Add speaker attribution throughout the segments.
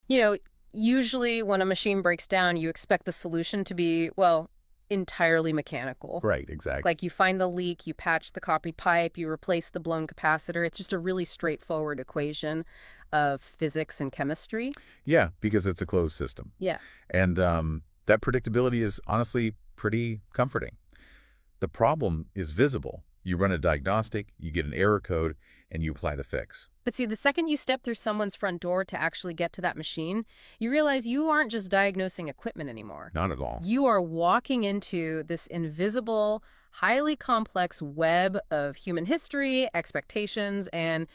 Speaker 1: You know, usually when a machine breaks down, you expect the solution to be, well, entirely mechanical.
Speaker 2: Right, exactly.
Speaker 1: Like you find the leak, you patch the copy pipe, you replace the blown capacitor. It's just a really straightforward equation of physics and chemistry.
Speaker 2: Yeah, because it's a closed system.
Speaker 1: Yeah.
Speaker 2: And that predictability is honestly pretty comforting. The problem is visible. You run a diagnostic, you get an error code, and you apply the fix.
Speaker 1: But see, the second you step through someone's front door to actually get to that machine, you realize you aren't just diagnosing equipment anymore.
Speaker 2: Not at all.
Speaker 1: You are walking into this invisible, highly complex web of human history, expectations, and,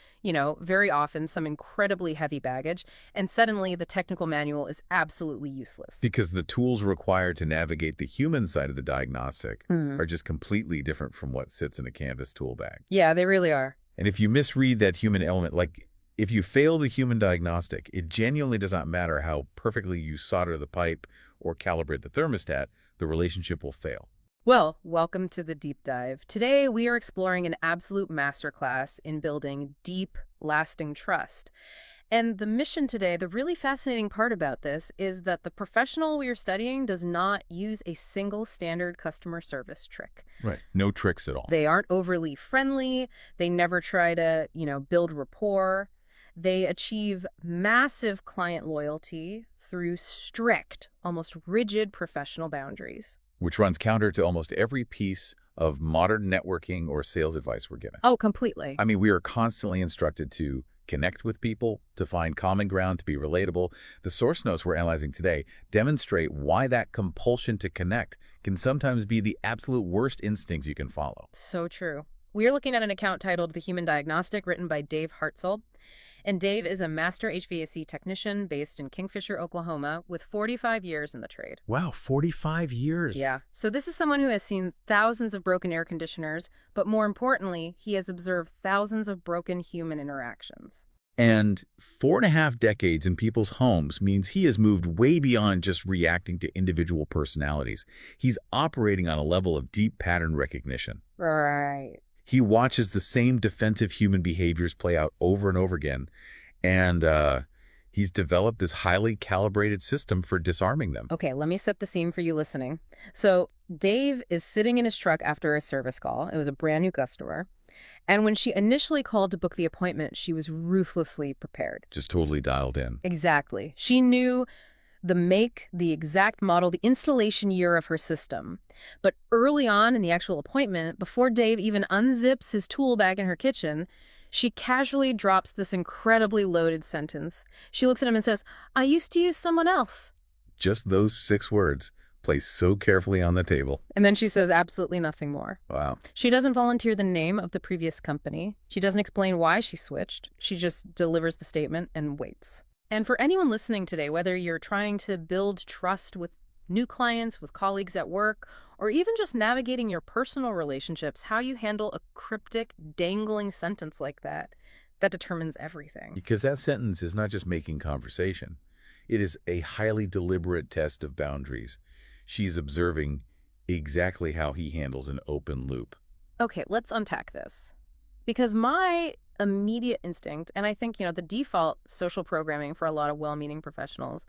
Speaker 1: very often some incredibly heavy baggage. And suddenly the technical manual is absolutely useless.
Speaker 2: Because the tools required to navigate the human side of the diagnostic are just completely different from what sits in a Canvas tool bag.
Speaker 1: Yeah, they really are.
Speaker 2: And if you misread that human element, like if you fail the human diagnostic, it genuinely does not matter how perfectly you solder the pipe or calibrate the thermostat, the relationship will fail.
Speaker 1: Well, welcome to the deep dive. Today, we are exploring an absolute masterclass in building deep, lasting trust. And the mission today, the really fascinating part about this is that the professional we are studying does not use a single standard customer service trick.
Speaker 2: Right. No tricks at all.
Speaker 1: They aren't overly friendly. They never try to, build rapport. They achieve massive client loyalty through strict, almost rigid professional boundaries.
Speaker 2: Which runs counter to almost every piece of modern networking or sales advice we're given.
Speaker 1: Oh, completely.
Speaker 2: I mean, we are constantly instructed to connect with people, to find common ground, to be relatable. The source notes we're analyzing today demonstrate why that compulsion to connect can sometimes be the absolute worst instincts you can follow.
Speaker 1: So true. We are looking at an account titled The Human Diagnostic, written by Dave Hartzell. And Dave is a master HVAC technician based in Kingfisher, Oklahoma, with 45 years in the trade.
Speaker 2: Wow, 45 years.
Speaker 1: Yeah. So this is someone who has seen thousands of broken air conditioners, but more importantly, he has observed thousands of broken human interactions.
Speaker 2: And 4.5 decades in people's homes means he has moved way beyond just reacting to individual personalities. He's operating on a level of deep pattern recognition.
Speaker 1: Right.
Speaker 2: He watches the same defensive human behaviors play out over and over again, and he's developed this highly calibrated system for disarming them.
Speaker 1: Okay, let me set the scene for you listening. So Dave is sitting in his truck after a service call. It was a brand new customer. And when she initially called to book the appointment, she was ruthlessly prepared.
Speaker 2: Just totally dialed in.
Speaker 1: Exactly. She knew the make, the exact model, the installation year of her system. But early on in the actual appointment, before Dave even unzips his tool bag in her kitchen, she casually drops this incredibly loaded sentence. She looks at him and says, "I used to use someone else."
Speaker 2: Just those 6 words placed so carefully on the table.
Speaker 1: And then she says absolutely nothing more.
Speaker 2: Wow.
Speaker 1: She doesn't volunteer the name of the previous company. She doesn't explain why she switched. She just delivers the statement and waits. And for anyone listening today, whether you're trying to build trust with new clients, with colleagues at work, or even just navigating your personal relationships, how you handle a cryptic, dangling sentence like that determines everything.
Speaker 2: Because that sentence is not just making conversation. It is a highly deliberate test of boundaries. She's observing exactly how he handles an open loop.
Speaker 1: Okay, let's unpack this. Because my immediate instinct, and I think, the default social programming for a lot of well-meaning professionals,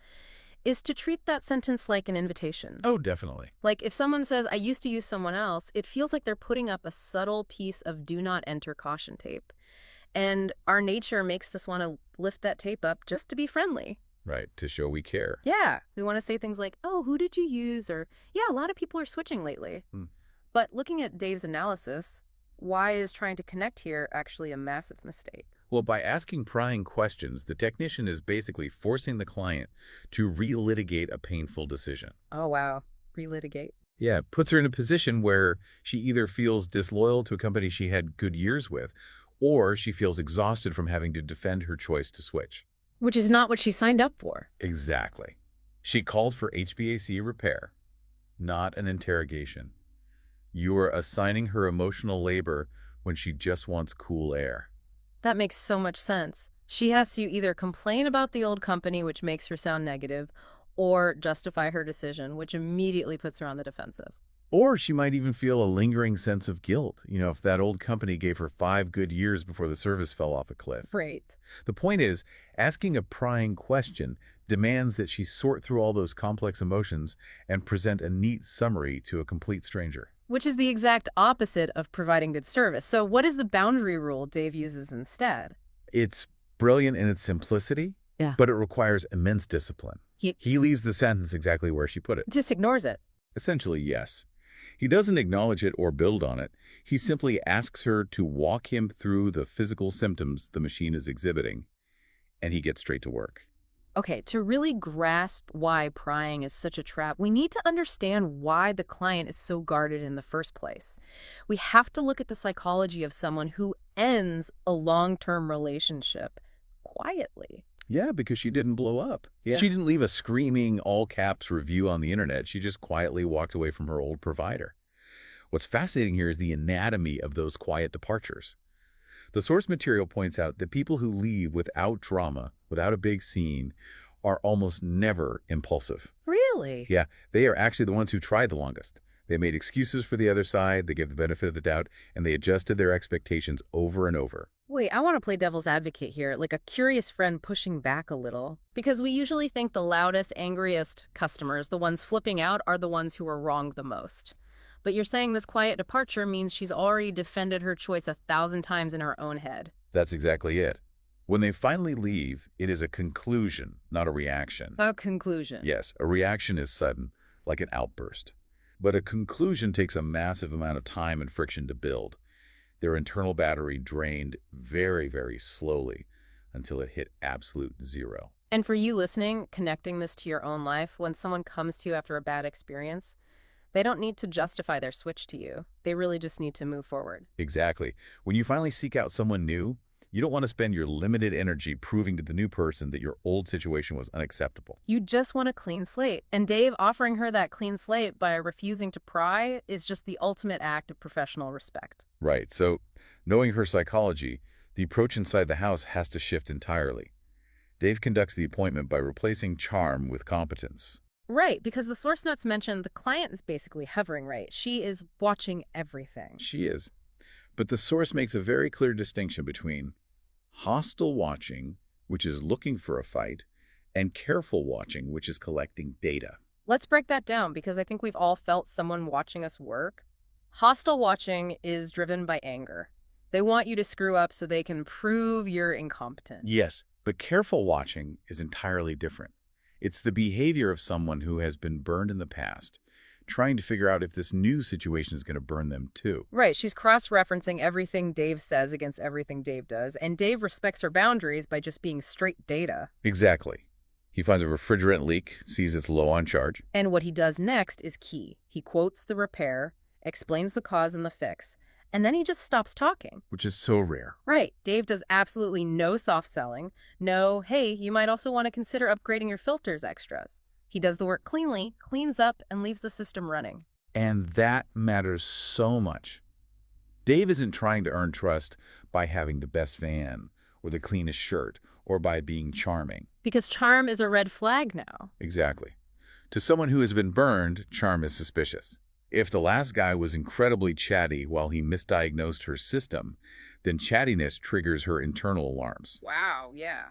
Speaker 1: is to treat that sentence like an invitation.
Speaker 2: Oh, definitely.
Speaker 1: Like if someone says, "I used to use someone else," it feels like they're putting up a subtle piece of do not enter caution tape. And our nature makes us want to lift that tape up just to be friendly.
Speaker 2: Right, to show we care.
Speaker 1: Yeah, we want to say things like, "Oh, who did you use?" Or, "Yeah, a lot of people are switching lately." But looking at Dave's analysis, why is trying to connect here actually a massive mistake?
Speaker 2: Well, by asking prying questions, the technician is basically forcing the client to relitigate a painful decision.
Speaker 1: Oh, wow. Relitigate.
Speaker 2: Yeah, it puts her in a position where she either feels disloyal to a company she had good years with, or she feels exhausted from having to defend her choice to switch.
Speaker 1: Which is not what she signed up for.
Speaker 2: Exactly. She called for HVAC repair, not an interrogation. You are assigning her emotional labor when she just wants cool air.
Speaker 1: That makes so much sense. She has to either complain about the old company, which makes her sound negative, or justify her decision, which immediately puts her on the defensive.
Speaker 2: Or she might even feel a lingering sense of guilt, if that old company gave her 5 good years before the service fell off a cliff.
Speaker 1: Right.
Speaker 2: The point is, asking a prying question demands that she sort through all those complex emotions and present a neat summary to a complete stranger.
Speaker 1: Which is the exact opposite of providing good service. So what is the boundary rule Dave uses instead?
Speaker 2: It's brilliant in its simplicity,
Speaker 1: Yeah.
Speaker 2: but it requires immense discipline. He leaves the sentence exactly where she put it.
Speaker 1: Just ignores it.
Speaker 2: Essentially, yes. He doesn't acknowledge it or build on it. He simply asks her to walk him through the physical symptoms the machine is exhibiting, and he gets straight to work.
Speaker 1: Okay, to really grasp why prying is such a trap, we need to understand why the client is so guarded in the first place. We have to look at the psychology of someone who ends a long-term relationship quietly.
Speaker 2: Yeah, because she didn't blow up.
Speaker 1: Yeah.
Speaker 2: She didn't leave a screaming all-caps review on the internet. She just quietly walked away from her old provider. What's fascinating here is the anatomy of those quiet departures. The source material points out that people who leave without drama, without a big scene, are almost never impulsive.
Speaker 1: Really?
Speaker 2: Yeah, they are actually the ones who tried the longest. They made excuses for the other side, they gave the benefit of the doubt, and they adjusted their expectations over and over.
Speaker 1: Wait, I want to play devil's advocate here, like a curious friend pushing back a little. Because we usually think the loudest, angriest customers, the ones flipping out, are the ones who are wrong the most. But you're saying this quiet departure means she's already defended her choice 1,000 times in her own head.
Speaker 2: That's exactly it. When they finally leave, it is a conclusion, not a reaction.
Speaker 1: A conclusion.
Speaker 2: Yes, a reaction is sudden, like an outburst. But a conclusion takes a massive amount of time and friction to build. Their internal battery drained very, very slowly until it hit absolute zero.
Speaker 1: And for you listening, connecting this to your own life, when someone comes to you after a bad experience, they don't need to justify their switch to you. They really just need to move forward.
Speaker 2: Exactly. When you finally seek out someone new, you don't want to spend your limited energy proving to the new person that your old situation was unacceptable.
Speaker 1: You just want a clean slate. And Dave offering her that clean slate by refusing to pry is just the ultimate act of professional respect.
Speaker 2: Right. So, knowing her psychology, the approach inside the house has to shift entirely. Dave conducts the appointment by replacing charm with competence.
Speaker 1: Right, because the source notes mention the client is basically hovering, right? She is watching everything.
Speaker 2: She is. But the source makes a very clear distinction between hostile watching, which is looking for a fight, and careful watching, which is collecting data.
Speaker 1: Let's break that down because I think we've all felt someone watching us work. Hostile watching is driven by anger. They want you to screw up so they can prove you're incompetent.
Speaker 2: Yes, but careful watching is entirely different. It's the behavior of someone who has been burned in the past, trying to figure out if this new situation is going to burn them too.
Speaker 1: Right, she's cross-referencing everything Dave says against everything Dave does, and Dave respects her boundaries by just being straight data.
Speaker 2: Exactly. He finds a refrigerant leak, sees it's low on charge.
Speaker 1: And what he does next is key. He quotes the repair, explains the cause and the fix, and then he just stops talking.
Speaker 2: Which is so rare.
Speaker 1: Right. Dave does absolutely no soft selling. No, hey, you might also want to consider upgrading your filters extras. He does the work cleanly, cleans up, and leaves the system running.
Speaker 2: And that matters so much. Dave isn't trying to earn trust by having the best van or the cleanest shirt or by being charming.
Speaker 1: Because charm is a red flag now.
Speaker 2: Exactly. To someone who has been burned, charm is suspicious. If the last guy was incredibly chatty while he misdiagnosed her system, then chattiness triggers her internal alarms.
Speaker 1: Wow, yeah.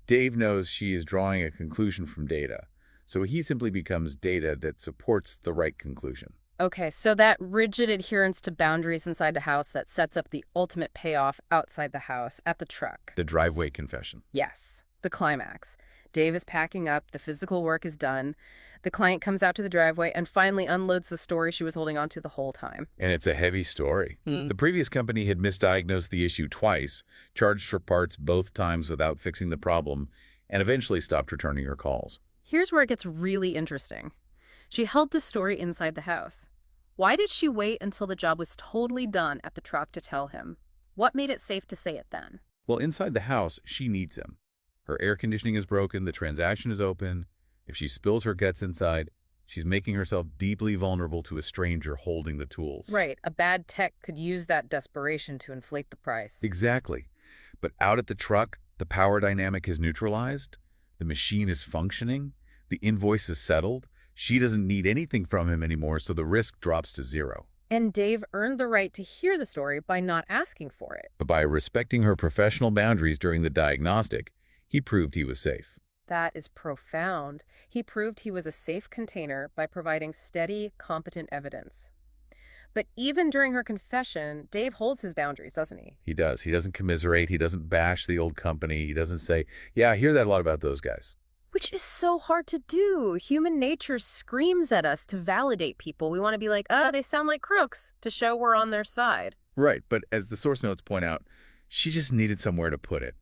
Speaker 2: Dave knows she is drawing a conclusion from data, so he simply becomes data that supports the right conclusion.
Speaker 1: Okay, so that rigid adherence to boundaries inside the house that sets up the ultimate payoff outside the house, at the truck.
Speaker 2: The driveway confession.
Speaker 1: Yes, the climax. Dave is packing up, the physical work is done. The client comes out to the driveway and finally unloads the story she was holding on to the whole time.
Speaker 2: And it's a heavy story. The previous company had misdiagnosed the issue twice, charged for parts both times without fixing the problem, and eventually stopped returning her calls.
Speaker 1: Here's where it gets really interesting. She held the story inside the house. Why did she wait until the job was totally done at the truck to tell him? What made it safe to say it then?
Speaker 2: Well, inside the house, she needs him. Her air conditioning is broken, the transaction is open. If she spills her guts inside, she's making herself deeply vulnerable to a stranger holding the tools.
Speaker 1: Right, a bad tech could use that desperation to inflate the price.
Speaker 2: Exactly. But out at the truck, the power dynamic is neutralized, the machine is functioning, the invoice is settled. She doesn't need anything from him anymore, so the risk drops to zero.
Speaker 1: And Dave earned the right to hear the story by not asking for it.
Speaker 2: But by respecting her professional boundaries during the diagnostic, he proved he was safe.
Speaker 1: That is profound. He proved he was a safe container by providing steady, competent evidence. But even during her confession, Dave holds his boundaries, doesn't he?
Speaker 2: He does. He doesn't commiserate. He doesn't bash the old company. He doesn't say, yeah, I hear that a lot about those guys.
Speaker 1: Which is so hard to do. Human nature screams at us to validate people. We want to be like, they sound like crooks, to show we're on their side.
Speaker 2: Right, but as the source notes point out, she just needed somewhere to put it.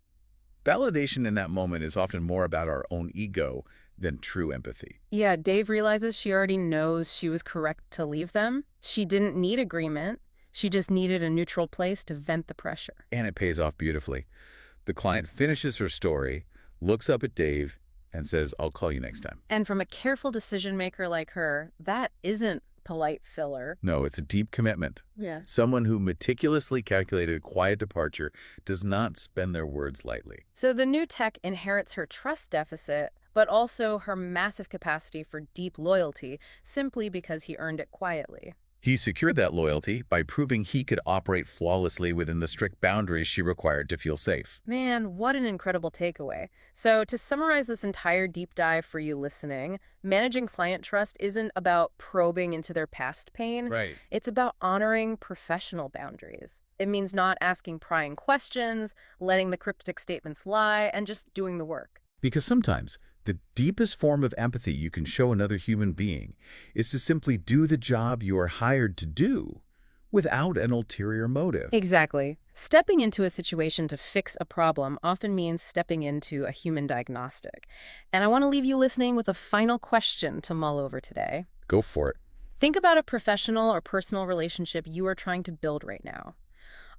Speaker 2: Validation in that moment is often more about our own ego than true empathy.
Speaker 1: Yeah, Dave realizes she already knows she was correct to leave them. She didn't need agreement. She just needed a neutral place to vent the pressure.
Speaker 2: And it pays off beautifully. The client finishes her story, looks up at Dave, and says, I'll call you next time.
Speaker 1: And from a careful decision maker like her, that isn't polite filler.
Speaker 2: No, it's a deep commitment.
Speaker 1: Yeah.
Speaker 2: Someone who meticulously calculated a quiet departure does not spend their words lightly.
Speaker 1: So the new tech inherits her trust deficit, but also her massive capacity for deep loyalty, simply because he earned it quietly.
Speaker 2: He secured that loyalty by proving he could operate flawlessly within the strict boundaries she required to feel safe.
Speaker 1: Man, what an incredible takeaway. So to summarize this entire deep dive for you listening, managing client trust isn't about probing into their past pain.
Speaker 2: Right.
Speaker 1: It's about honoring professional boundaries. It means not asking prying questions, letting the cryptic statements lie, and just doing the work.
Speaker 2: Because sometimes the deepest form of empathy you can show another human being is to simply do the job you are hired to do without an ulterior motive.
Speaker 1: Exactly. Stepping into a situation to fix a problem often means stepping into a human diagnostic. And I want to leave you listening with a final question to mull over today.
Speaker 2: Go for it.
Speaker 1: Think about a professional or personal relationship you are trying to build right now.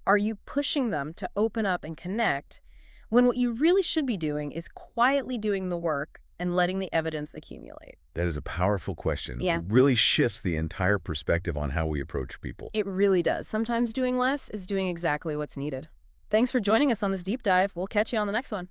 Speaker 1: Are you pushing them to open up and connect when what you really should be doing is quietly doing the work and letting the evidence accumulate?
Speaker 2: That is a powerful question.
Speaker 1: Yeah.
Speaker 2: It really shifts the entire perspective on how we approach people.
Speaker 1: It really does. Sometimes doing less is doing exactly what's needed. Thanks for joining us on this deep dive. We'll catch you on the next one.